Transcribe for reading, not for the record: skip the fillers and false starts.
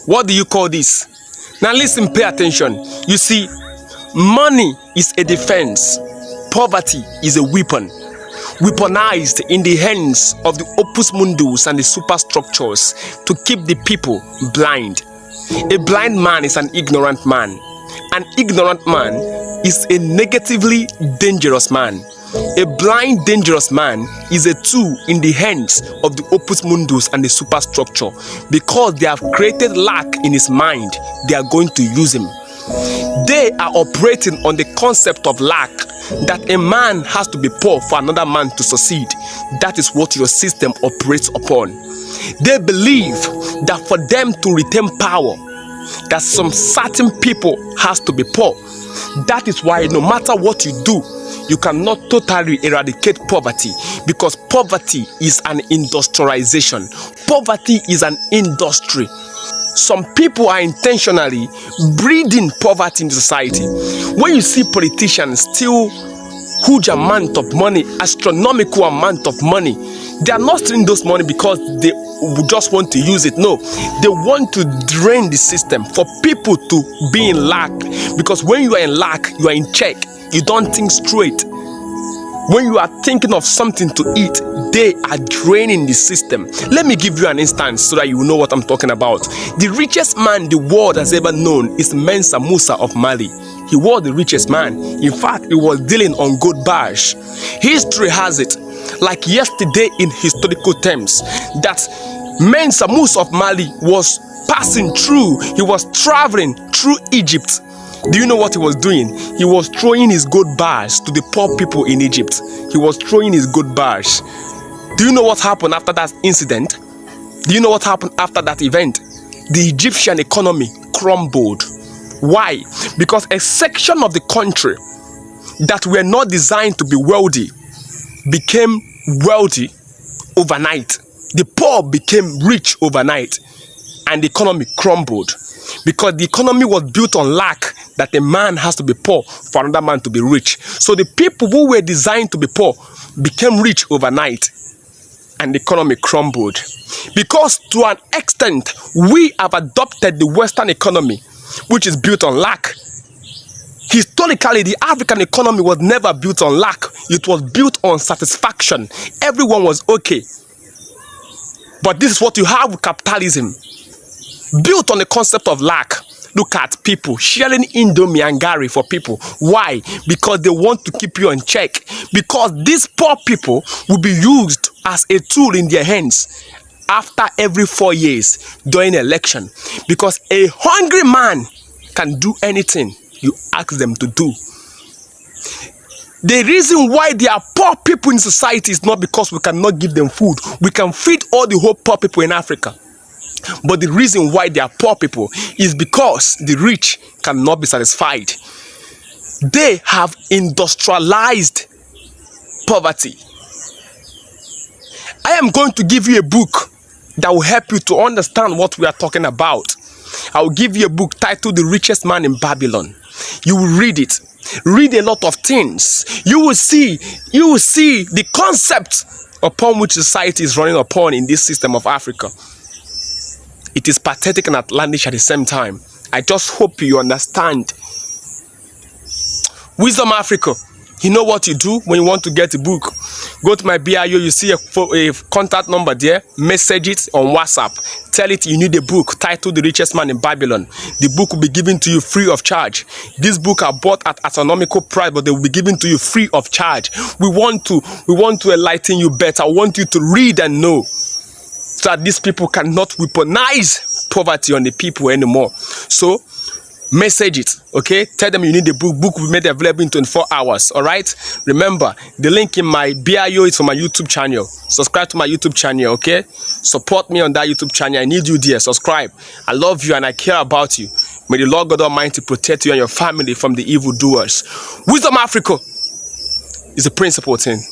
What do you call this? Now listen, pay attention. You see, money is a defense. Poverty is a weapon. Weaponized in the hands of the opus mundus and the superstructures to keep the people blind. A blind man is an ignorant man. An ignorant man is a negatively dangerous man. A blind, dangerous man is a tool in the hands of the opus mundus and the superstructure. Because they have created lack in his mind, they are going to use him. They are operating on the concept of lack, that a man has to be poor for another man to succeed. That is what your system operates upon. They believe that for them to retain power, that some certain people has to be poor. That is why no matter what you do, you cannot totally eradicate poverty, because poverty is an industrialization. Poverty is an industry. Some people are intentionally breeding poverty in society. When you see politicians steal huge amount of money, astronomical amount of money, they are not stealing those money because they just want to use it. No, they want to drain the system for people to be in lack. Because when you are in lack, you are in check. You don't think straight. When you are thinking of something to eat, they are draining the system. Let me give you an instance so that you know what I'm talking about. The richest man the world has ever known is Mensa Musa of Mali. He was the richest man. In fact, he was dealing on gold bars. History has it, like yesterday in historical terms, that Mensa Musa of Mali was passing through. He was traveling through Egypt. Do you know what he was doing? He was throwing his gold bars to the poor people in Egypt. He was throwing his gold bars. Do you know what happened after that incident? Do you know what happened after that event? The Egyptian economy crumbled. Why? Because a section of the country that were not designed to be wealthy became wealthy overnight. The poor became rich overnight, and the economy crumbled. Because the economy was built on lack, that a man has to be poor for another man to be rich. So the people who were designed to be poor became rich overnight, and the economy crumbled. Because to an extent, we have adopted the Western economy, which is built on lack. Historically, the African economy was never built on lack. It was built on satisfaction. Everyone was okay. But this is what you have with capitalism. Built on the concept of lack. Look at people sharing Indomie and Gary for people. Why? Because they want to keep you in check. Because these poor people will be used as a tool in their hands after every 4 years during election. Because a hungry man can do anything you ask them to do. The reason why there are poor people in society is not because we cannot give them food. We can feed all the whole poor people in Africa. But the reason why there are poor people is because the rich cannot be satisfied. They have industrialized poverty. I am going to give you a book that will help you to understand what we are talking about. I will give you a book titled The Richest Man in Babylon. You will read it. Read a lot of things. You will see the concept upon which society is running upon in this system of Africa. It is pathetic and outlandish at the same time. I just hope you understand. Wisdom Africa. You know what you do when you want to get a book. Go to my bio, you see a contact number there. Message it on WhatsApp. Tell it you need a book titled The Richest Man in Babylon. The book will be given to you free of charge. This book are bought at astronomical price, but they will be given to you free of charge. We want to enlighten you better. I want you to read and know, so that these people cannot weaponize poverty on the people anymore. So, message it, okay? Tell them you need the book. Book will be made available in 24 hours, all right? Remember, the link in my bio is for my YouTube channel. Subscribe to my YouTube channel, okay? Support me on that YouTube channel. I need you there. Subscribe. I love you and I care about you. May the Lord God Almighty protect you and your family from the evildoers. Wisdom Africa is a principal thing.